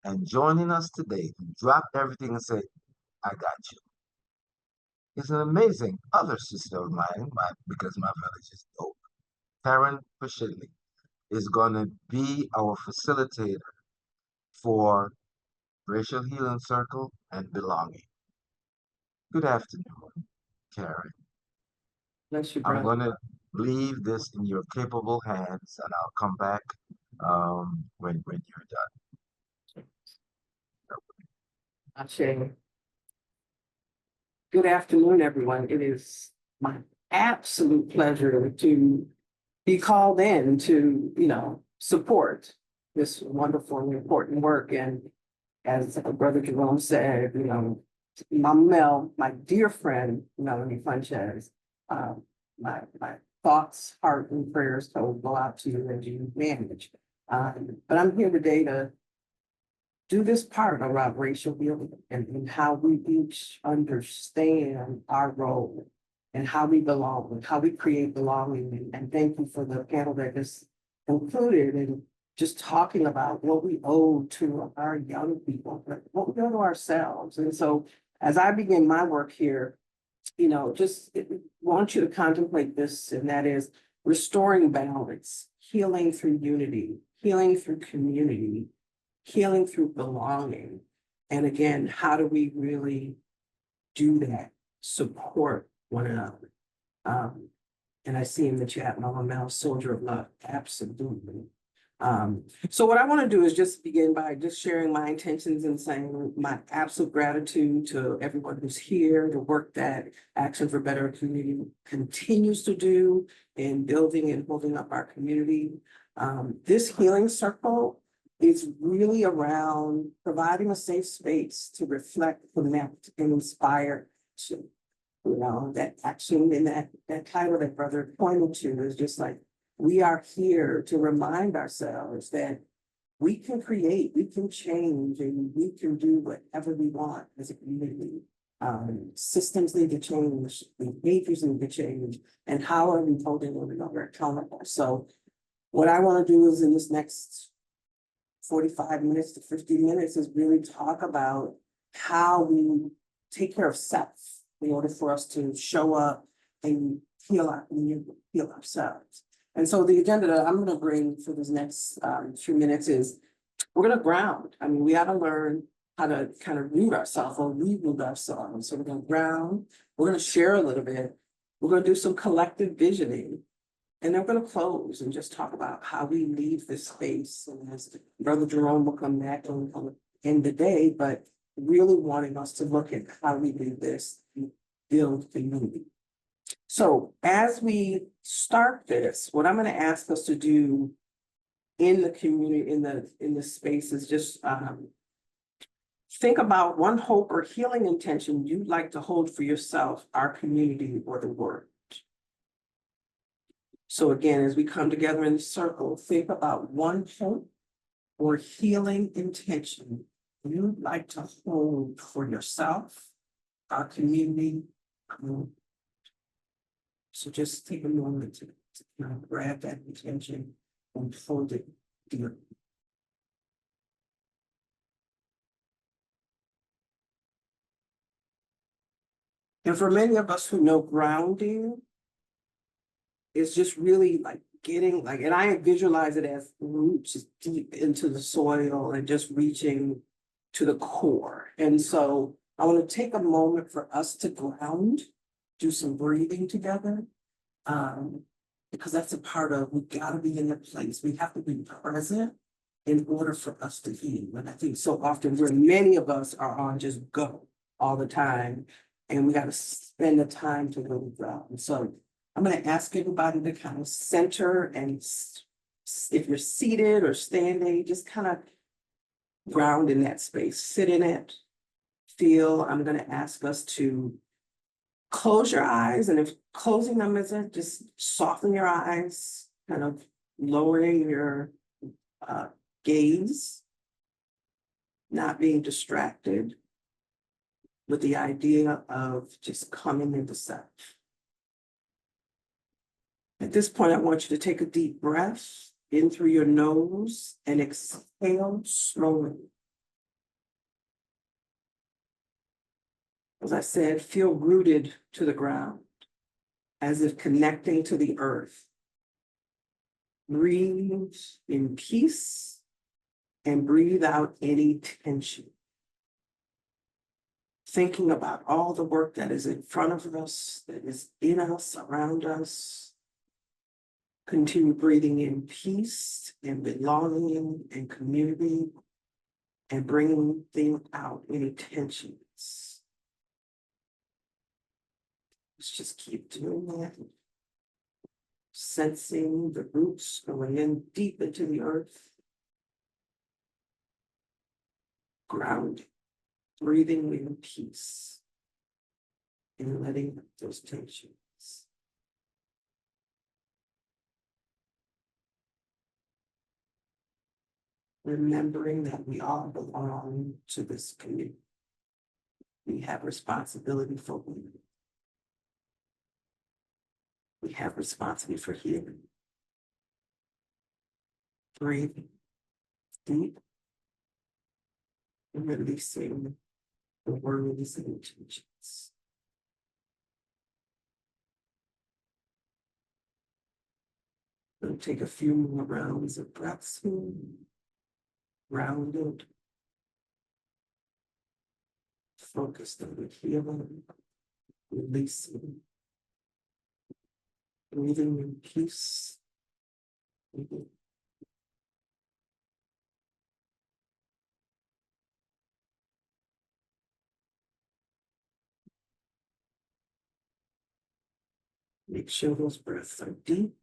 and joining us today to drop everything and say, I got you. Is an amazing other sister of mine, because my village is dope. Karen Pashidley is going to be our facilitator for Racial Healing Circle and Belonging. Good afternoon, Karen. Bless you, I'm brother. going to leave this in your capable hands, and I'll come back when you're Ashe. Good afternoon, everyone. It is my absolute pleasure to be called in to, support this wonderful and important work. And as Brother Jerome said, Mama Mel, my dear friend, Melanie Funches, my thoughts, heart, and prayers will go out to you as you manage. But I'm here today to do this part around racial healing and how we each understand our role and how we belong and how we create belonging. And thank you for the panel that is included in just talking about what we owe to our young people, but what we owe to ourselves. And so as I begin my work here, just want you to contemplate this, and that is restoring balance, healing through unity, healing through community, healing through belonging. And again, how do we really do that? Support one another. And I see in the chat, Mama Mel, Soldier of Love, absolutely. So what I want to do is just begin by just sharing my intentions and saying my absolute gratitude to everyone who's here, the work that Action for Better Community continues to do in building and holding up our community. This healing circle is really around providing a safe space to reflect, connect, and inspire action. That action in that title that brother pointed to is just like, we are here to remind ourselves that we can create, we can change, and we can do whatever we want as a community. Systems need to change, behaviors need to change, and how are we holding one another accountable? So what I want to do is in this next 45 minutes to 50 minutes is really talk about how we take care of self in order for us to show up and heal ourselves. And so the agenda that I'm going to bring for this next few minutes is we're going to ground. I mean, we got to learn how to kind of root ourselves or reroot ourselves. So we're going to ground, we're going to share a little bit, we're going to do some collective visioning, and then we're going to close and just talk about how we leave this space. And as Brother Jerome will come back on end the day, but really wanting us to look at how we do this, build community. So as we start this, what I'm going to ask us to do in the community, in the space is just think about one hope or healing intention you'd like to hold for yourself, our community, or the world. So again, as we come together in the circle, think about one hope or healing intention you'd like to hold for yourself, our community. So just take a moment to kind of grab that intention and hold it dear. And for many of us who know grounding is just really like getting like, and I visualize it as roots deep into the soil and just reaching to the core. And so I want to take a moment for us to ground, do some breathing together. Because that's a part of, we gotta be in the place, we have to be present in order for us to heal. And I think so often where many of us are on just go all the time, and we gotta spend the time to really ground. So I'm gonna ask everybody to kind of center, and if you're seated or standing, just kind of ground in that space, sit in it, feel. I'm gonna ask us to close your eyes, and if closing them isn't, just soften your eyes, kind of lowering your gaze, not being distracted, with the idea of just coming into self. At this point, I want you to take a deep breath in through your nose and exhale slowly. as I said, feel rooted to the ground, as if connecting to the earth. Breathe in peace and breathe out any tension. Thinking about all the work that is in front of us, that is in us, around us. Continue breathing in peace and belonging and community and bringing out any tensions. Let's just keep doing that. Sensing the roots going in deep into the earth. Grounding, breathing in peace and letting those tensions. Remembering that we all belong to this community. We have responsibility for women. We have responsibility for healing. Breathing deep and releasing the worries and intentions. We'll take a few more rounds of breaths. Grounded. Focused on the healing, releasing, breathing in peace. Make sure those breaths are deep.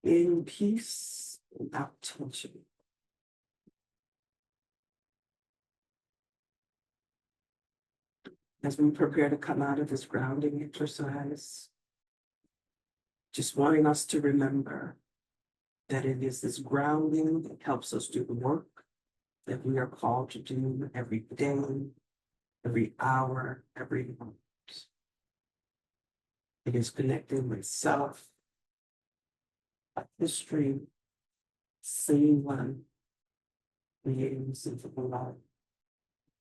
In peace, without tension. As we prepare to come out of this grounding exercise, just wanting us to remember that it is this grounding that helps us do the work that we are called to do every day, every hour, every moment. It is connecting with self, history, seeing one, creating simple life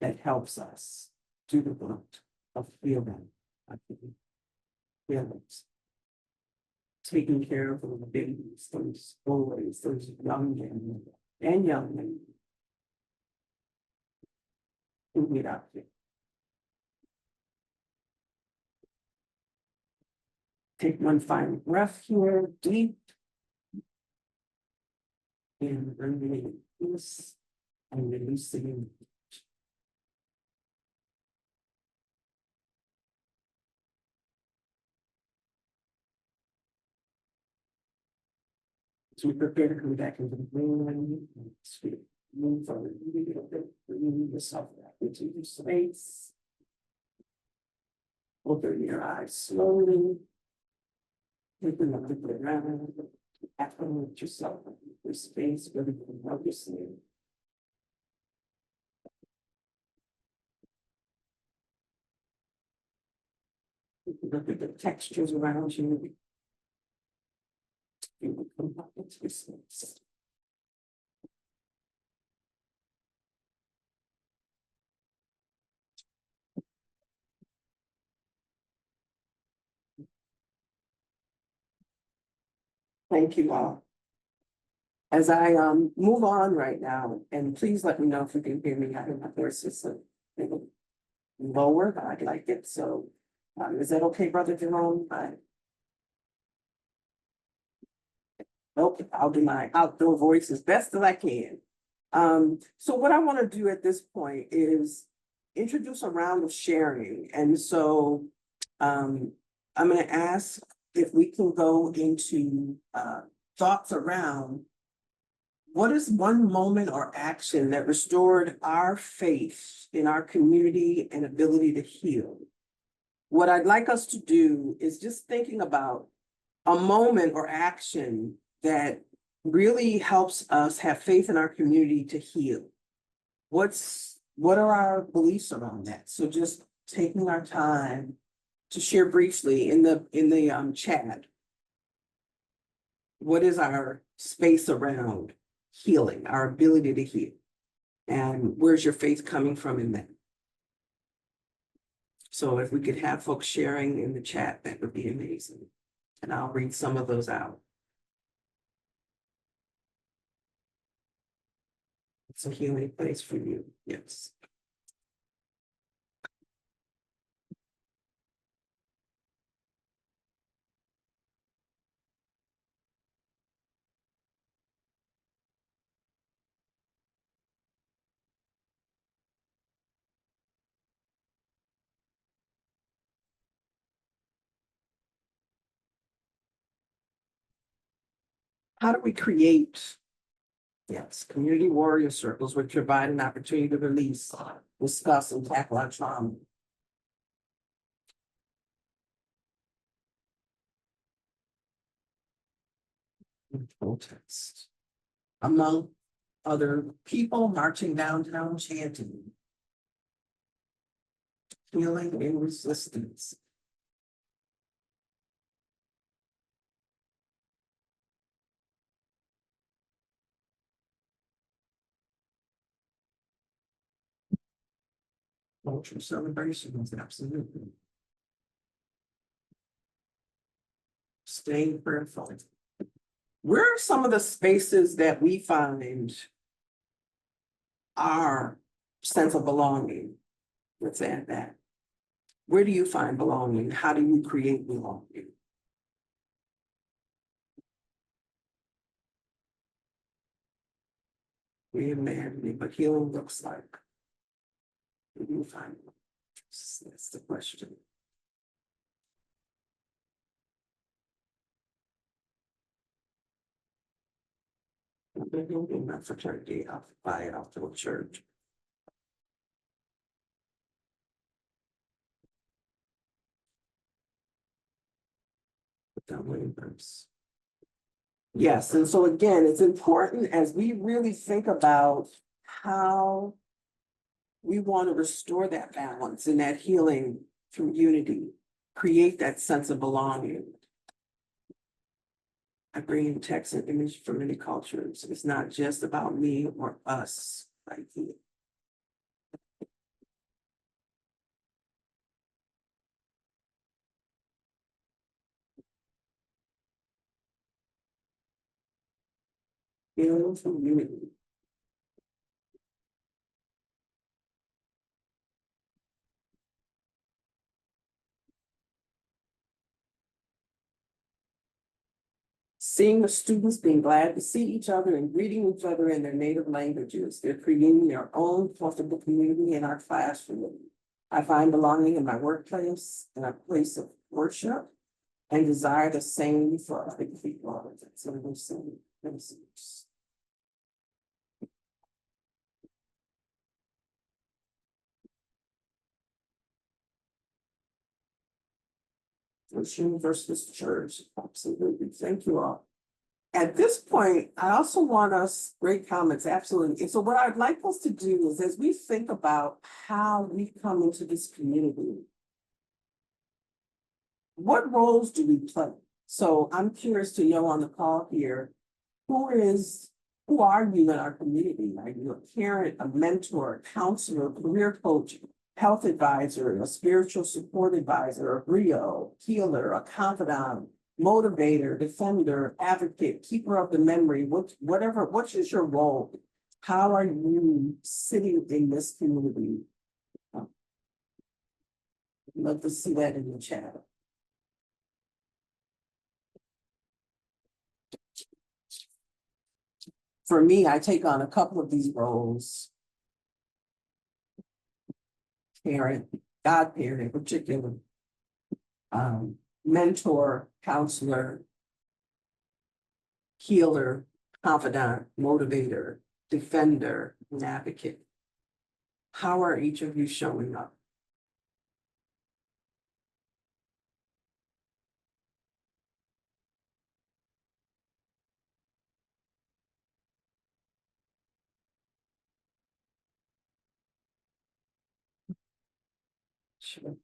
that helps us do the work of healing, feelings, taking care of the babies, those boys, those young men and young men who need our care. Take one final breath here, deep. And bringing peace and releasing. So we prepare to come back into the room. Move forward a little bit, bringing yourself back into your space. Open your eyes slowly. Taking a look around. Acclimate yourself in your space where you can notice it. Look at the textures around you. You will come up into your space. Thank you all. As I move on right now, and please let me know if you can hear me. I have my voice is a little lower, but I like it. So is that okay, Brother Jerome? Nope, I'll do my outdoor voice as best as I can. So what I want to do at this point is introduce a round of sharing. And so I'm going to ask if we can go into thoughts around what is one moment or action that restored our faith in our community and ability to heal. What I'd like us to do is just thinking about a moment or action that really helps us have faith in our community to heal. What are our beliefs around that? So just taking our time to share briefly in the chat. What is our space around healing, our ability to heal? And where's your faith coming from in that? So if we could have folks sharing in the chat, that would be amazing. And I'll read some of those out. It's a healing place for you, yes. How do we create, yes, community warrior circles which provide an opportunity to release, discuss, and tackle our trauma? Protest. Among other people marching downtown chanting. Healing in resistance. Cultural celebrations, absolutely. Staying prayerful. Where are some of the spaces that we find our sense of belonging? Let's add that. Where do you find belonging? How do you create belonging? Reimagining what healing looks like. Where do you find it? That's the question. In my fraternity, I'll buy it off to a church. Yes, and so again, it's important as we really think about how we want to restore that balance and that healing through unity, create that sense of belonging. I bring in text and image from many cultures. It's not just about me or us right here. Healing from unity. Seeing the students being glad to see each other and greeting each other in their native languages. They're creating their own comfortable community in our classroom. I find belonging in my workplace, in a place of worship, and desire the same for other people. So we're saying, Christian versus church, absolutely. Thank you all. At this point, I also want us, great comments, absolutely. And so what I'd like us to do is as we think about how we come into this community, what roles do we play? So I'm curious to know on the call here, who are you in our community? Are you a parent, a mentor, a counselor, a career coach, health advisor, a spiritual support advisor, a griot, healer, a confidant, motivator, defender, advocate, keeper of the memory, whatever, what is your role? How are you sitting in this community? I'd love to see that in the chat. For me, I take on a couple of these roles. Parent, godparent in particular, mentor, counselor, healer, confidant, motivator, defender, and advocate. How are each of you showing up? Sure.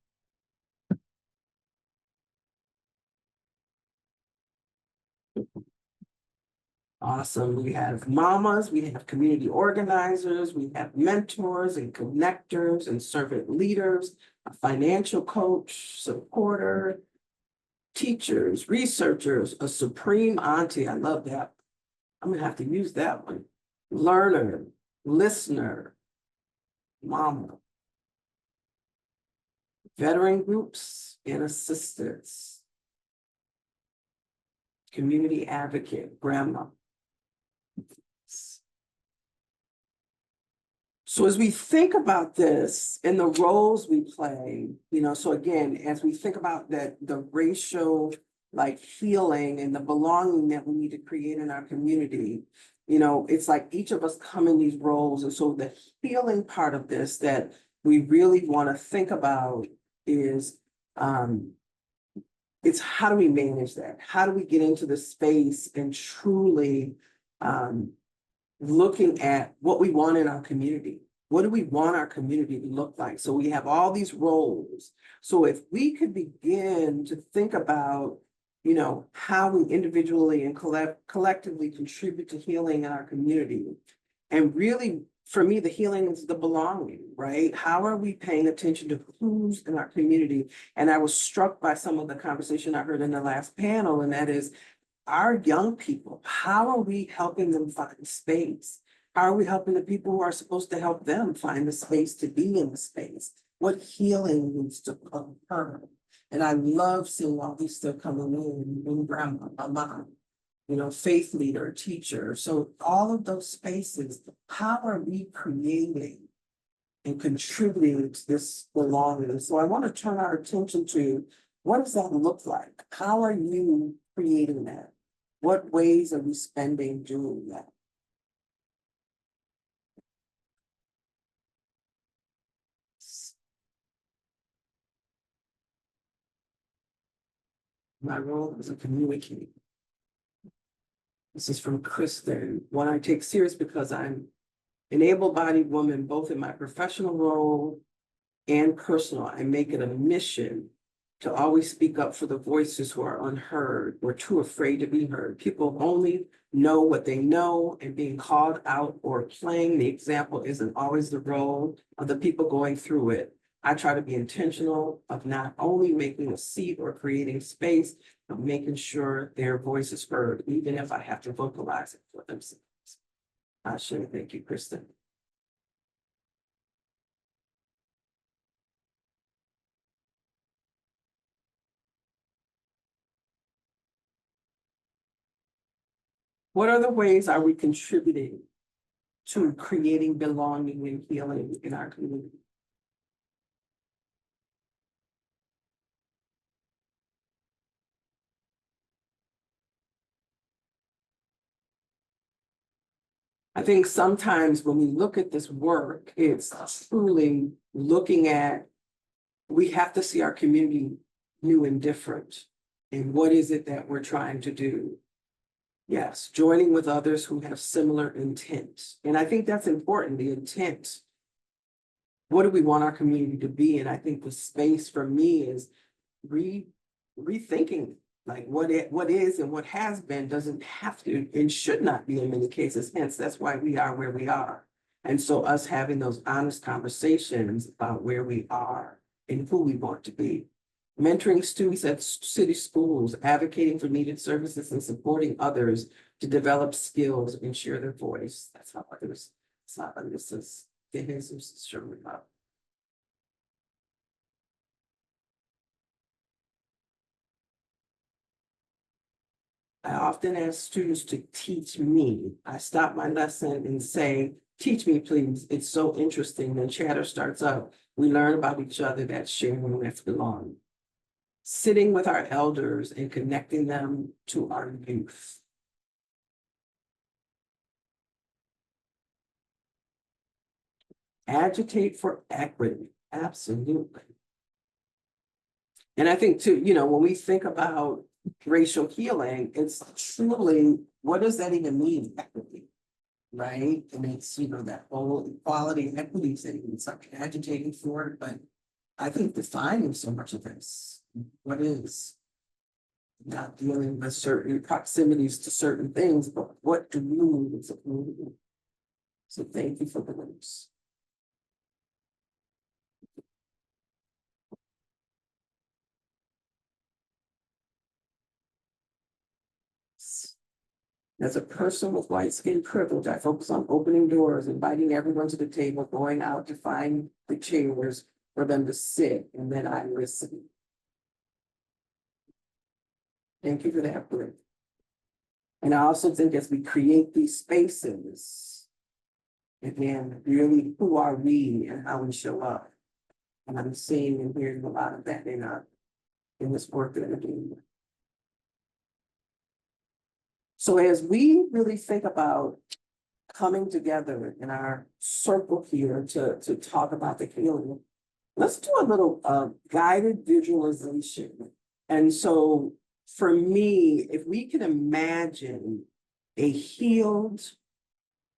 Awesome. We have mamas, we have community organizers, we have mentors and connectors and servant leaders, a financial coach, supporter, teachers, researchers, a supreme auntie. I love that. I'm gonna have to use that one. Learner, listener, mama. Veteran groups and assistants. Community advocate, grandma. So as we think about this and the roles we play, so again, as we think about that, the racial like healing and the belonging that we need to create in our community, it's like each of us come in these roles. And so the healing part of this that we really want to think about is it's how do we manage that? How do we get into the space and truly looking at what we want in our community? What do we want our community to look like? So we have all these roles. So if we could begin to think about, how we individually and collectively contribute to healing in our community. And really, for me, the healing is the belonging, right? How are we paying attention to who's in our community? And I was struck by some of the conversation I heard in the last panel, and that is our young people. How are we helping them find space? How are we helping the people who are supposed to help them find the space to be in the space? What healing needs to occur? And I love seeing all these stuff coming in grandma, my mom, faith leader, teacher. So all of those spaces, how are we creating and contributing to this belonging? So I want to turn our attention to what does that look like? How are you creating that? What ways are we spending doing that? My role as a communicator. This is from Kristen, one I take serious because I'm an able-bodied woman, both in my professional role and personal. I make it a mission to always speak up for the voices who are unheard or too afraid to be heard. People only know what they know, and being called out or playing the example isn't always the role of the people going through it. I try to be intentional of not only making a seat or creating space, but making sure their voice is heard, even if I have to vocalize it for themselves. I sure thank you, Kristen. What other ways are we contributing to creating belonging and healing in our community? I think sometimes when we look at this work, it's truly looking at, we have to see our community new and different. And what is it that we're trying to do? Yes, joining with others who have similar intent. And I think that's important, the intent. What do we want our community to be? And I think the space for me is rethinking like what is and what has been doesn't have to and should not be in many cases. Hence, that's why we are where we are. And so us having those honest conversations about where we are and who we want to be. Mentoring students at city schools, advocating for needed services and supporting others to develop skills and share their voice. That's how others, it's not like this is the Jesus showing up. I often ask students to teach me. I stop my lesson and say, teach me, please. It's so interesting. Then chatter starts up. We learn about each other. That's sharing, that's belonging. Sitting with our elders and connecting them to our youth. Agitate for equity, absolutely. And I think too, when we think about racial healing, it's truly, what does that even mean, equity? Right? And it's, that whole equality and equity thing, it's like agitating for it, but I think defining so much of this, what is not dealing with certain proximities to certain things, but what do we need as a community? So thank you for the notes. As a person with white skin privilege, I focus on opening doors, inviting everyone to the table, going out to find the chairs for them to sit, and then I listen. Thank you for that, Britt. And I also think as we create these spaces, again, really, who are we and how we show up? And I'm seeing and hearing a lot of that in this work that we're doing. So as we really think about coming together in our circle here to talk about the healing, let's do a little guided visualization. And so for me, if we can imagine a healed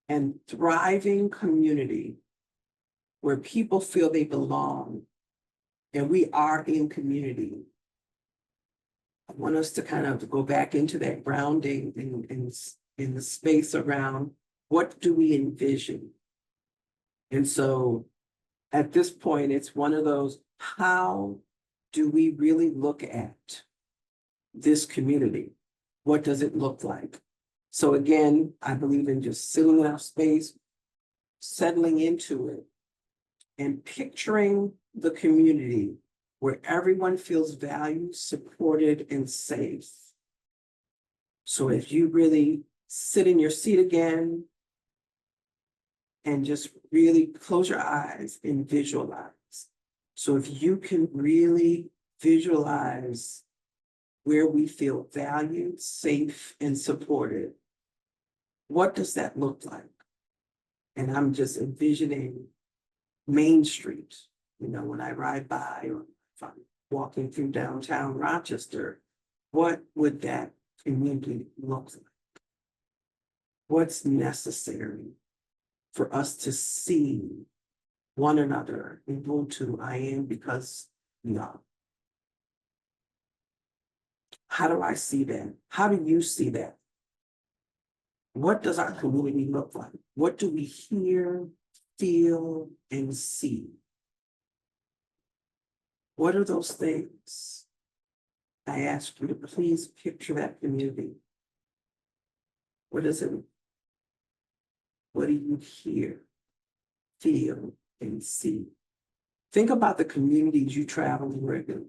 and thriving community where people feel they belong and we are in community, I want us to kind of go back into that grounding in the space around what do we envision? And so at this point, it's one of those, how do we really look at this community? What does it look like? So again, I believe in just sitting in our space, settling into it, and picturing the community where everyone feels valued, supported, and safe. So if you really sit in your seat again and just really close your eyes and visualize. So if you can really visualize where we feel valued, safe, and supported, what does that look like? And I'm just envisioning Main Street, when I ride by or if I'm walking through downtown Rochester, what would that community look like? What's necessary for us to see one another in Ubuntu, I am because we are. How do I see that? How do you see that? What does our community look like? What do we hear, feel, and see? What are those things? I ask you to please picture that community. What is it? What do you hear, feel, and see? Think about the communities you travel in regularly.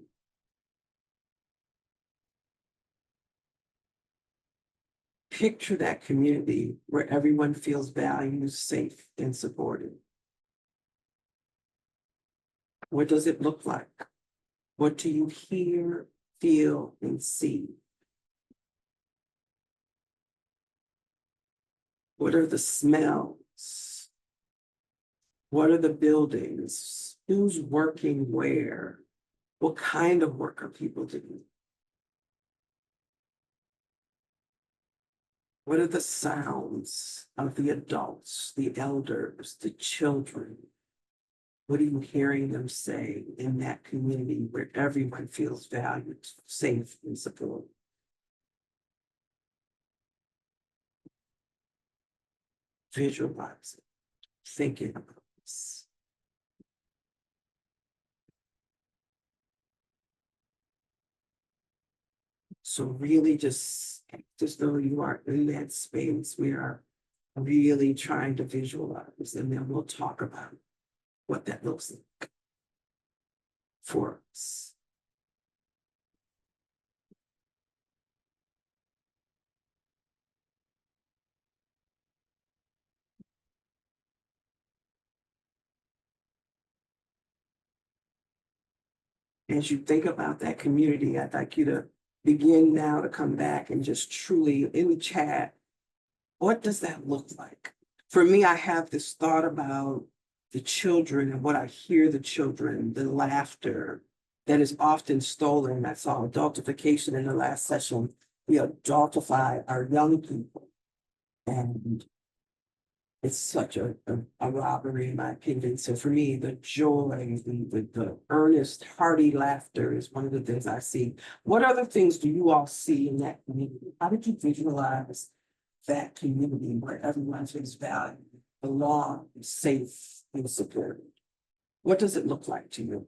Picture that community where everyone feels valued, safe, and supported. What does it look like? What do you hear, feel, and see? What are the smells? What are the buildings? Who's working where? What kind of work are people doing? What are the sounds of the adults, the elders, the children? What are you hearing them say in that community where everyone feels valued, safe, and supported? Visualize it, thinking about this. So really just though you are in that space, we are really trying to visualize, and then we'll talk about what that looks like for us. As you think about that community, I'd like you to begin now to come back and just truly in the chat, what does that look like? For me, I have this thought about the children and what I hear the children, the laughter that is often stolen. I saw adultification in the last session. We adultify our young people. And it's such a robbery in my opinion. So for me, the joy, the earnest, hearty laughter is one of the things I see. What other things do you all see in that community? How did you visualize that community where everyone feels valued, belong, safe, and supported? What does it look like to you?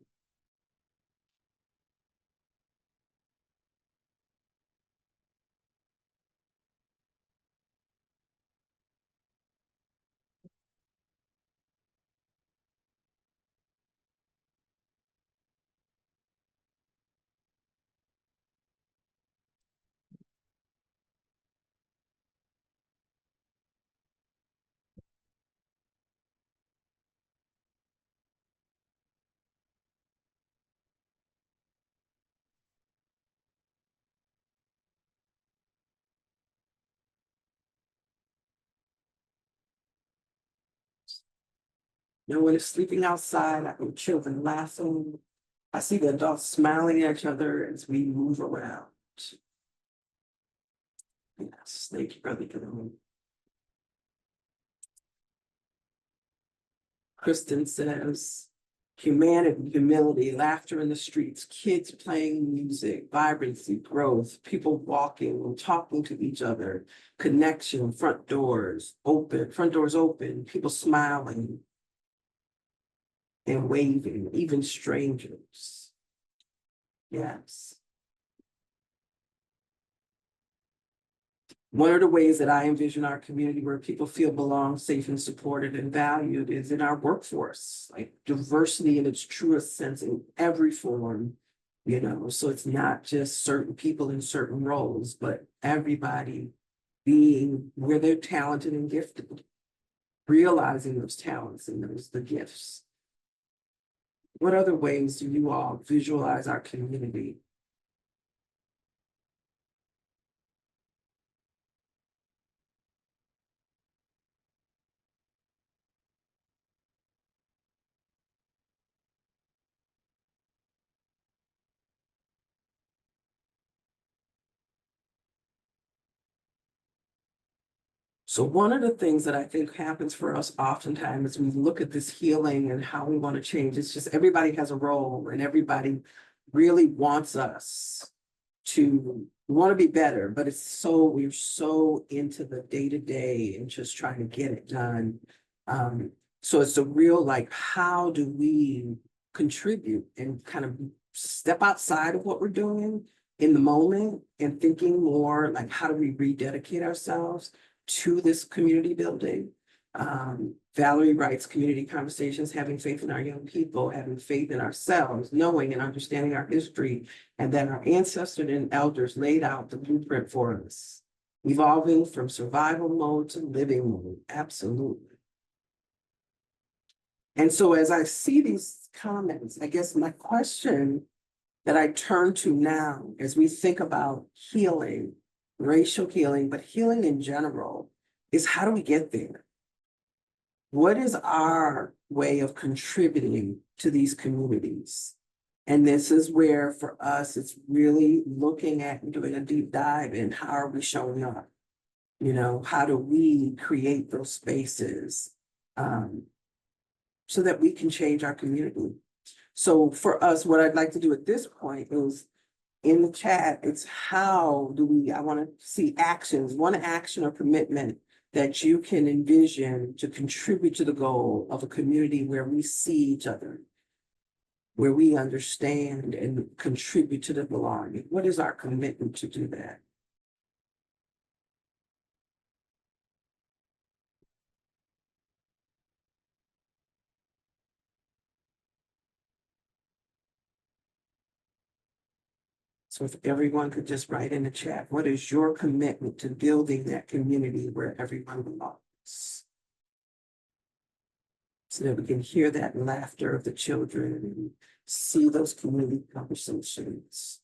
No one is sleeping outside. I hear children laughing. I see the adults smiling at each other as we move around. Yes, thank you, Brother Gilman. Kristen says, humanity, humility, laughter in the streets, kids playing music, vibrancy, growth, people walking and talking to each other, connection, front doors open, people smiling and waving, even strangers. Yes. One of the ways that I envision our community where people feel belong, safe and supported and valued is in our workforce, like diversity in its truest sense in every form, so it's not just certain people in certain roles, but everybody being where they're talented and gifted, realizing those talents and the gifts. What other ways do you all visualize our community? So one of the things that I think happens for us oftentimes is we look at this healing and how we want to change. It's just everybody has a role and everybody really wants us to want to be better, but we're so into the day-to-day and just trying to get it done. So it's a real like, how do we contribute and kind of step outside of what we're doing in the moment and thinking more like, how do we rededicate ourselves to this community building? Valerie writes community conversations, having faith in our young people, having faith in ourselves, knowing and understanding our history, and that our ancestors and elders laid out the blueprint for us, evolving from survival mode to living mode. Absolutely. And so as I see these comments, I guess my question that I turn to now as we think about healing, racial healing, but healing in general, is how do we get there? What is our way of contributing to these communities? And this is where, for us, it's really looking at and doing a deep dive in how are we showing up? How do we create those spaces so that we can change our community? So for us, what I'd like to do at this point is in the chat, it's how do we, I want to see actions, one action or commitment that you can envision to contribute to the goal of a community where we see each other, where we understand and contribute to the belonging. What is our commitment to do that? So if everyone could just write in the chat, what is your commitment to building that community where everyone belongs? So that we can hear that laughter of the children and see those community conversations.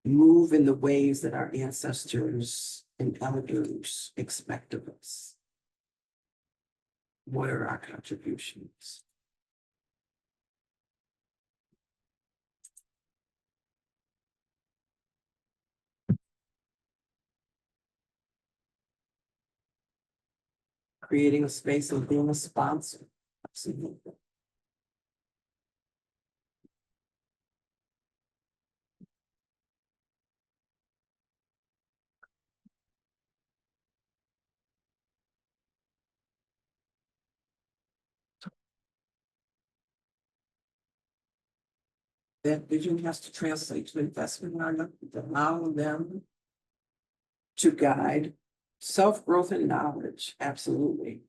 Move in the ways that our ancestors and elders expect of us. What are our contributions? creating a space and being a sponsor. Absolutely. That vision has to translate to investment in our young people, allowing them to guide self-growth and knowledge. Absolutely.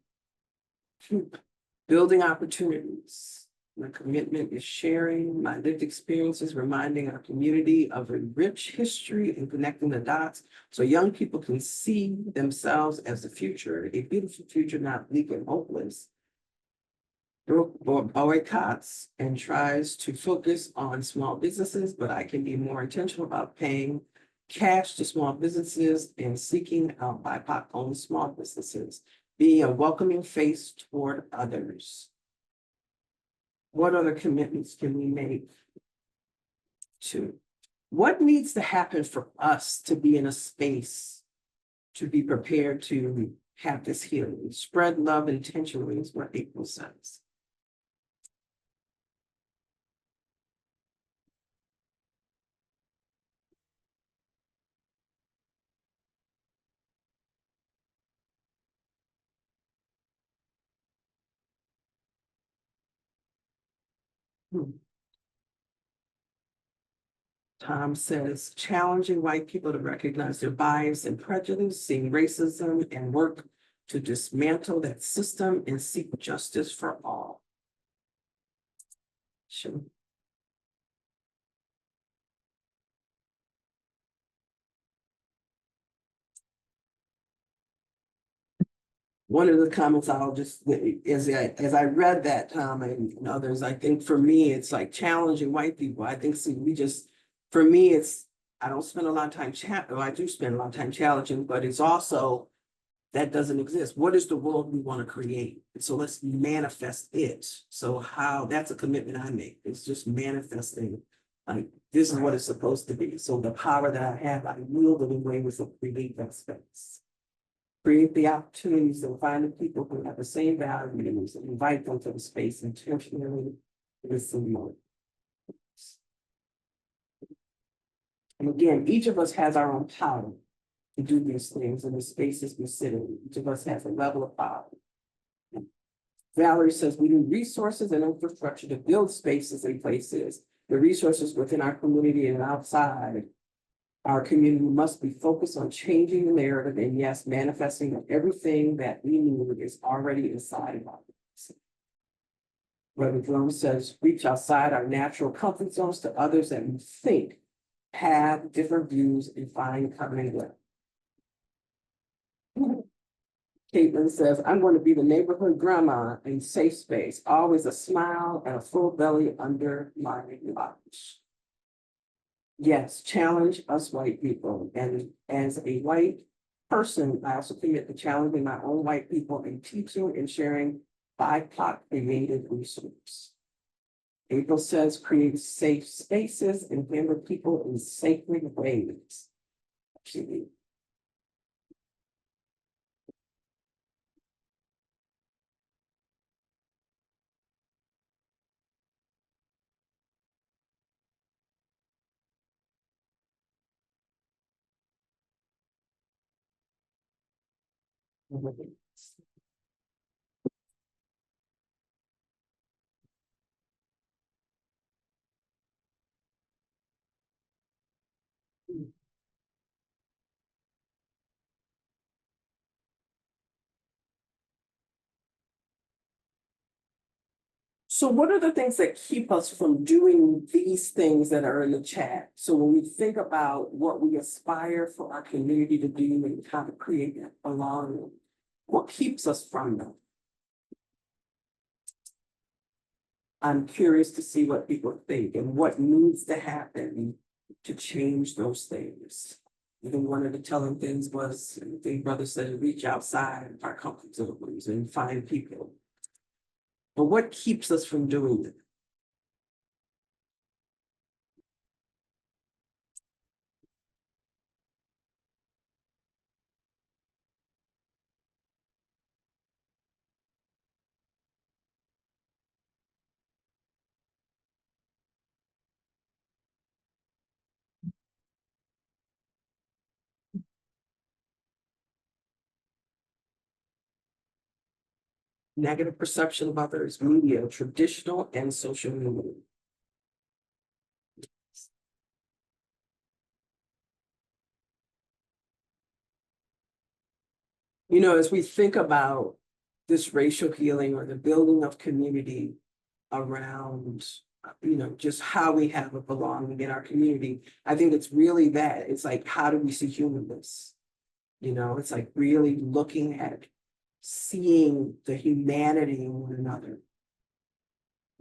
Building opportunities. My commitment is sharing my lived experiences, reminding our community of a rich history and connecting the dots so young people can see themselves as the future, a beautiful future, not bleak and hopeless. Boycotts and tries to focus on small businesses, but I can be more intentional about paying cash to small businesses and seeking out BIPOC-owned small businesses, being a welcoming face toward others. What other commitments can we make to? What needs to happen for us to be in a space to be prepared to have this healing? Spread love intentionally is what April says. Tom says, challenging white people to recognize their bias and prejudice, seeing racism and work to dismantle that system and seek justice for all. Sure. One of the comments I'll just, as I read that, Tom, and others, I think for me, it's like challenging white people. I think, see, for me, I don't spend a lot of time I do spend a lot of time challenging, but it's also, that doesn't exist. What is the world we want to create? So let's manifest it. So that's a commitment I make. It's just manifesting, like, this is what it's supposed to be. So the power that I have, I wield it in ways to create that space. Create the opportunities and find the people who have the same values and invite them to the space intentionally. And again, each of us has our own power to do these things in the spaces we sit in. Each of us has a level of power. Valerie says we need resources and infrastructure to build spaces and places. The resources within our community and outside our community must be focused on changing the narrative and, yes, manifesting that everything that we need is already inside of us. Brother Jerome says, reach outside our natural comfort zones to others that we think have different views and find common ground. Caitlin says, I'm going to be the neighborhood grandma in safe space, always a smile and a full belly under my watch. Yes, challenge us white people. And as a white person, I also commit to challenging my own white people and teaching and sharing BIPOC related resources. April says, create safe spaces and handle people in sacred ways. Actually, so what are the things that keep us from doing these things that are in the chat? So when we think about what we aspire for our community to do and how to create that belonging, what keeps us from them? I'm curious to see what people think and what needs to happen to change those things. I think one of the telling things was, I think brother said, reach outside our comfort zones and find people. But what keeps us from doing it? negative perception of others, media, traditional and social media. You know, as we think about this racial healing or the building of community around, you know, just how we have a belonging in our community, I think it's really that. It's like, how do we see humanness? You know, it's like really looking at seeing the humanity in one another.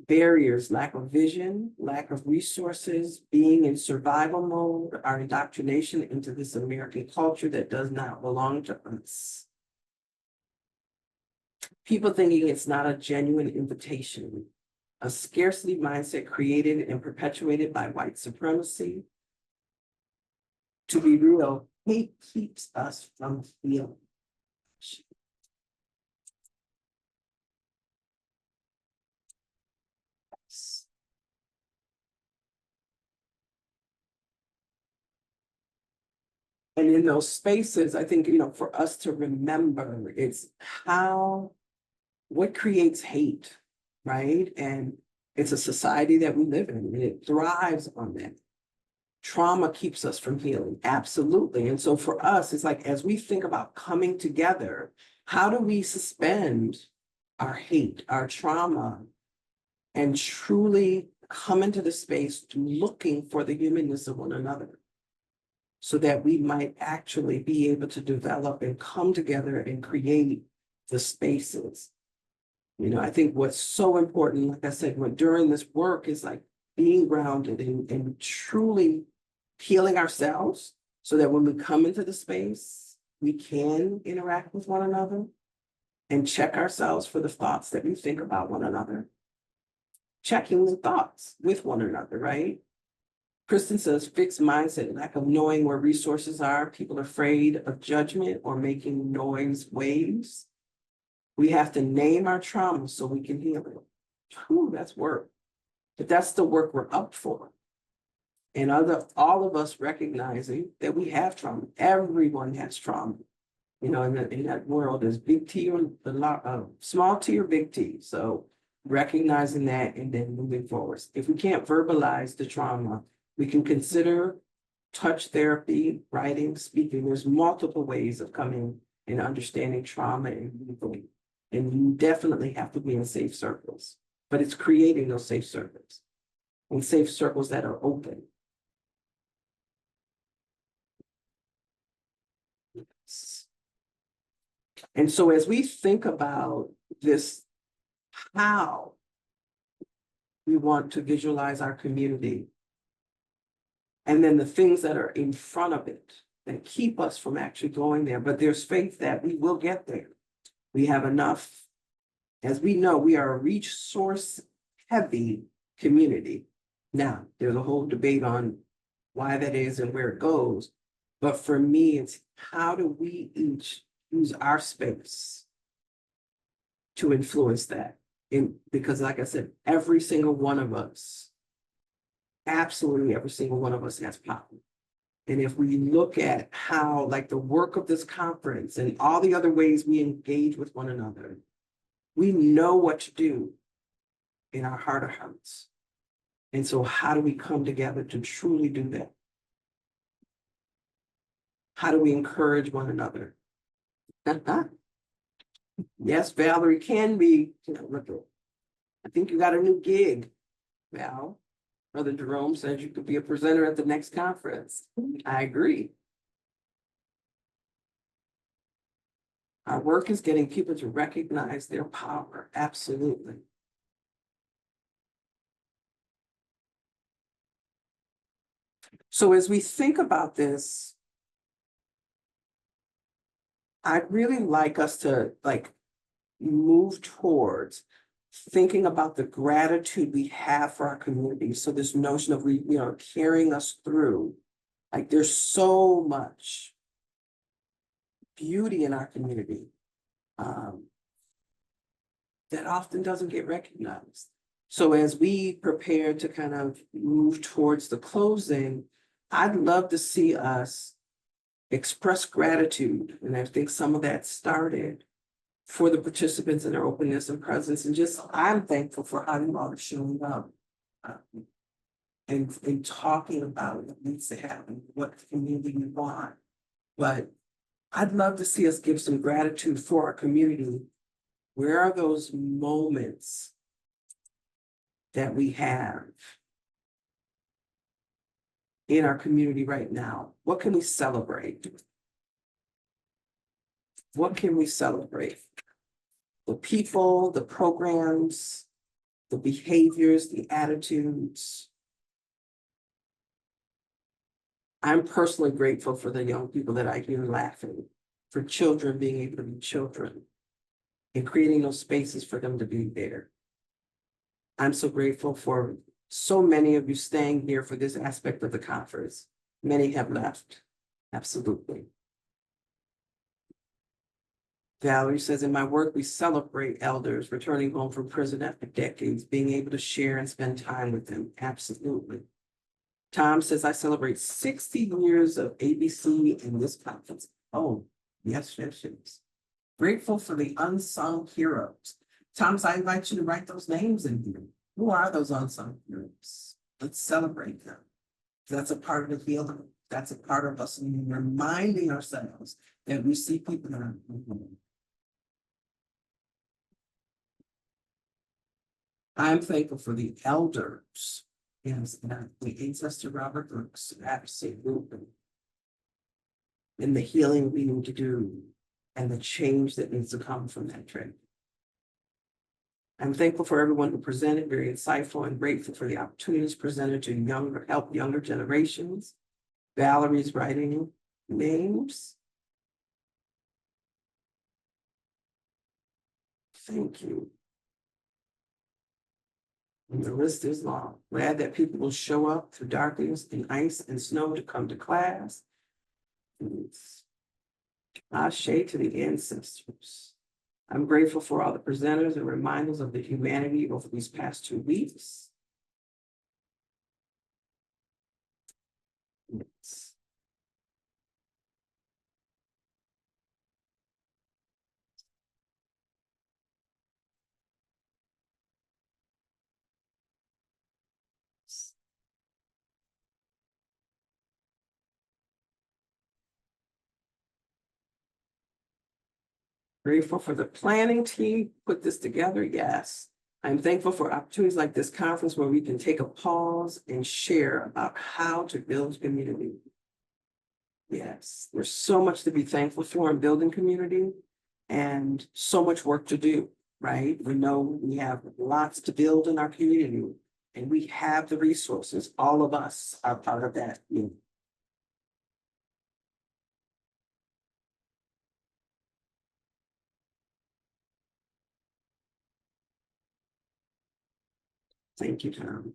Barriers, lack of vision, lack of resources, being in survival mode, our indoctrination into this American culture that does not belong to us. People thinking it's not a genuine invitation, a scarcity mindset created and perpetuated by white supremacy. To be real, hate keeps us from feeling. And in those spaces, I think, you know, for us to remember, it's what creates hate, right? And it's a society that we live in, and it thrives on that. Trauma keeps us from healing, absolutely. And so for us, it's like, as we think about coming together, how do we suspend our hate, our trauma, and truly come into the space looking for the humanness of one another, so that we might actually be able to develop and come together and create the spaces. You know, I think what's so important, like I said, during this work is like being grounded and truly healing ourselves, so that when we come into the space, we can interact with one another and check ourselves for the thoughts that we think about one another. Checking the thoughts with one another, right? Kristen says fixed mindset, lack of knowing where resources are, people afraid of judgment or making noise waves. We have to name our trauma so we can heal it. Whew, that's work. But that's the work we're up for. And all of us recognizing that we have trauma. Everyone has trauma. You know, in that world, there's big T or small T or big T. So recognizing that and then moving forward. If we can't verbalize the trauma, we can consider touch therapy, writing, speaking. There's multiple ways of coming and understanding trauma and healing. And you definitely have to be in safe circles, but it's creating those safe circles and safe circles that are open. And so as we think about this, how we want to visualize our community, and then the things that are in front of it that keep us from actually going there, but there's faith that we will get there. We have enough. As we know, we are a resource heavy community. Now, there's a whole debate on why that is and where it goes. But for me, it's how do we each use our space to influence that? Because like I said, every single one of us, absolutely every single one of us has power. And if we look at how, like the work of this conference and all the other ways we engage with one another, we know what to do in our heart of hearts. And so how do we come together to truly do that? How do we encourage one another? Yes, Valerie can be, you know, I think you got a new gig, Val. Brother Jerome says you could be a presenter at the next conference. I agree. Our work is getting people to recognize their power. Absolutely. So as we think about this, I'd really like us to move towards thinking about the gratitude we have for our community. So this notion of, carrying us through, like there's so much beauty in our community that often doesn't get recognized. So as we prepare to kind of move towards the closing, I'd love to see us express gratitude. And I think some of that started for the participants and their openness and presence, and just, I'm thankful for how you all are showing up. And talking about what needs to happen, what community we want. But I'd love to see us give some gratitude for our community. Where are those moments that we have in our community right now? What can we celebrate? What can we celebrate? The people, the programs, the behaviors, the attitudes. I'm personally grateful for the young people that I hear laughing, for children being able to be children, and creating those spaces for them to be there. I'm so grateful for so many of you staying here for this aspect of the conference. Many have left, absolutely. Valerie says, in my work, we celebrate elders returning home from prison after decades, being able to share and spend time with them, absolutely. Tom says, I celebrate 60 years of ABC in this conference. Oh, yes, yes, yes. Grateful for the unsung heroes. Thomas, I invite you to write those names in here. Who are those unsung heroes? Let's celebrate them. That's a part of the healing. That's a part of us reminding ourselves that we see people that are. I'm thankful for the elders. Yes, and the ancestor Robert Brooks, absolutely. And the healing we need to do and the change that needs to come from that trip. I'm thankful for everyone who presented, very insightful, and grateful for the opportunities presented to help younger generations. Valerie's writing names. Thank you. And the list is long. Glad that people will show up through darkness and ice and snow to come to class. Ashe to the ancestors. I'm grateful for all the presenters and reminders of the humanity over these past 2 weeks. Yes. Grateful for the planning team, put this together, yes. I'm thankful for opportunities like this conference where we can take a pause and share about how to build community. Yes, there's so much to be thankful for in building community and so much work to do, right? We know we have lots to build in our community and we have the resources. All of us are part of that. Thank you, Tom.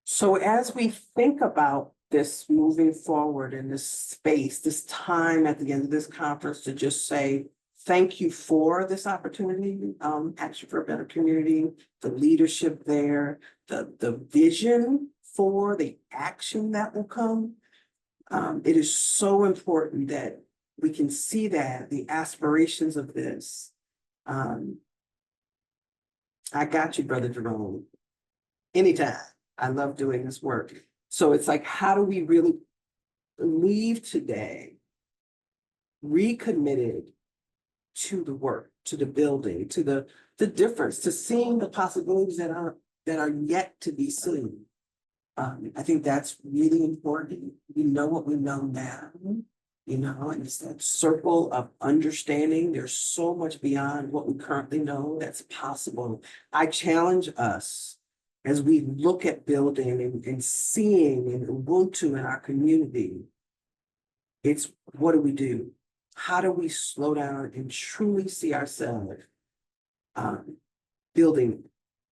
So as we think about this moving forward in this space, this time at the end of this conference to just say, thank you for this opportunity, Action for a Better Community, the leadership there, the vision for the action that will come. It is so important that we can see that, the aspirations of this. I got you, Brother Jerome. Anytime. I love doing this work. So it's like, how do we really leave today recommitted to the work, to the building, to the difference, to seeing the possibilities that are yet to be seen. I think that's really important. We know what we know now, and it's that circle of understanding. There's so much beyond what we currently know that's possible. I challenge us as we look at building and seeing and Ubuntu in our community. It's what do we do? How do we slow down and truly see ourselves building?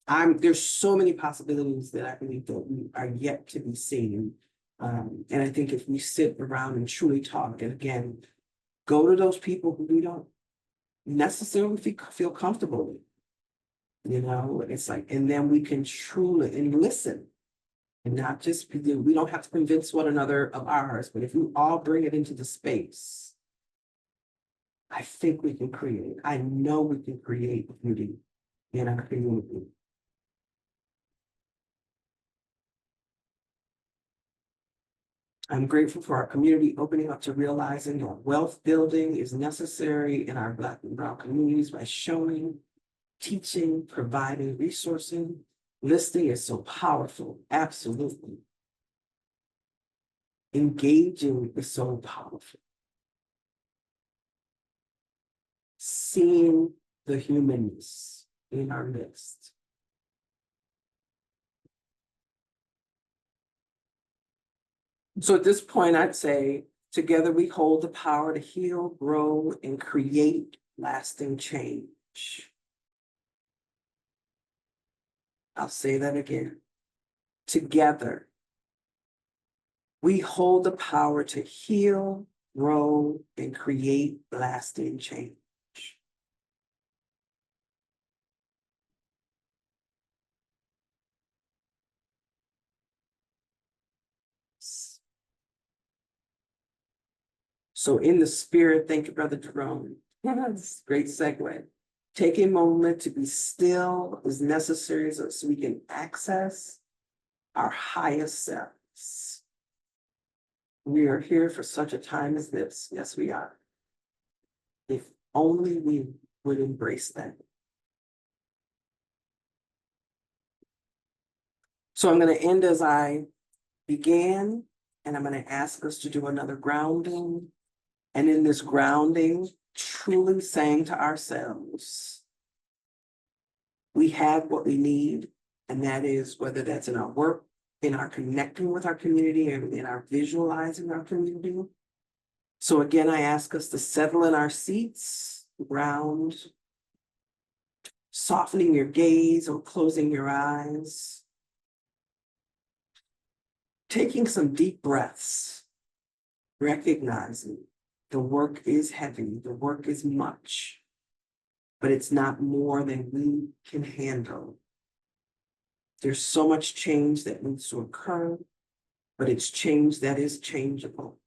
There's so many possibilities that I believe that we are yet to be seen. And I think if we sit around and truly talk, and again, go to those people who we don't necessarily feel comfortable with, You know, it's like, and then we can truly and listen. And not just, we don't have to convince one another of ours, but if we all bring it into the space, I think we can create, I know we can create beauty in our community. I'm grateful for our community opening up to realizing that wealth building is necessary in our Black and Brown communities by showing, teaching, providing, resourcing. Listening is so powerful, absolutely. Engaging is so powerful. Seeing the humanness in our midst. So at this point, I'd say, together we hold the power to heal, grow, and create lasting change. I'll say that again. Together, we hold the power to heal, grow, and create lasting change. So in the spirit, thank you, Brother Jerome. Great segue. Take a moment to be still is necessary so we can access our highest selves. We are here for such a time as this. Yes, we are. If only we would embrace that. So I'm going to end as I began, and I'm going to ask us to do another grounding. And in this grounding, truly saying to ourselves, we have what we need, and that is whether that's in our work, in our connecting with our community, and in our visualizing our community. So again, I ask us to settle in our seats, ground, softening your gaze or closing your eyes, taking some deep breaths, recognizing the work is heavy, the work is much, but it's not more than we can handle. There's so much change that needs to occur, but it's change that is changeable.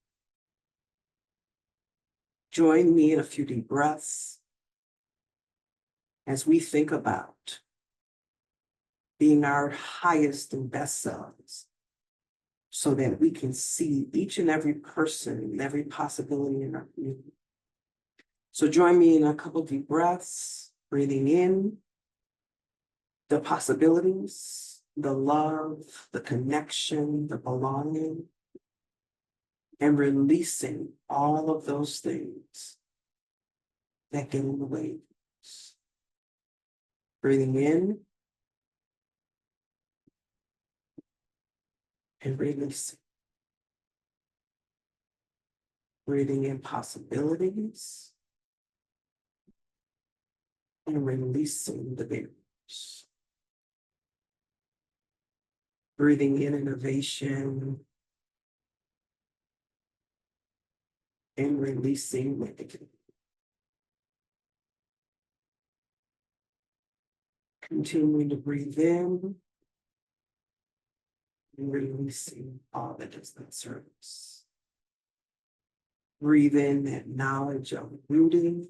Join me in a few deep breaths as we think about being our highest and best selves so that we can see each and every person and every possibility in our community. So join me in a couple deep breaths, breathing in the possibilities, the love, the connection, the belonging, and releasing all of those things that get in the way. Breathing in and releasing. Breathing in possibilities and releasing the barriers. Breathing in innovation and releasing negativity. Continuing to breathe in and releasing all that does not serve us. Breathe in that knowledge of rooting,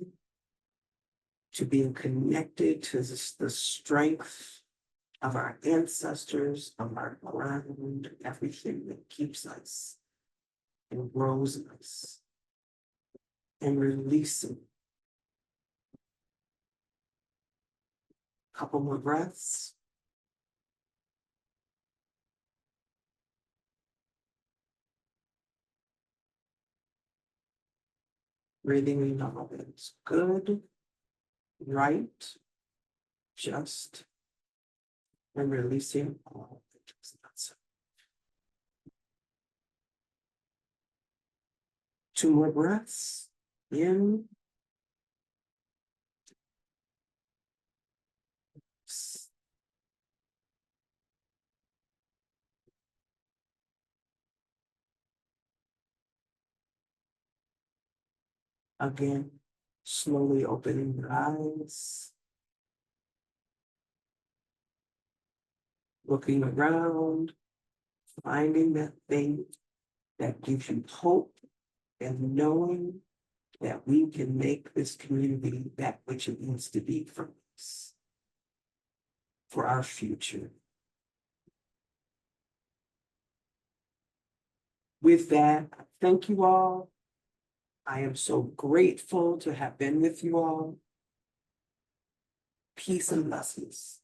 to being connected to the strength of our ancestors, of our ground, everything that keeps us and grows us, and releasing. Couple more breaths. Breathing in all that's good, right, just, and releasing all that is not so. Two more breaths. In. Again, slowly opening your eyes. looking around, finding that thing that gives you hope and knowing that we can make this community that which it needs to be for us, for our future. With that, thank you all. I am so grateful to have been with you all. Peace and blessings.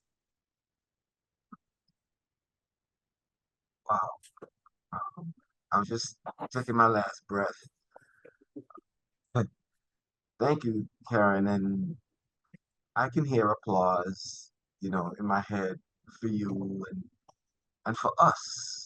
Wow. I was just taking my last breath. Thank you, Karen. And I can hear applause, in my head for you and for us.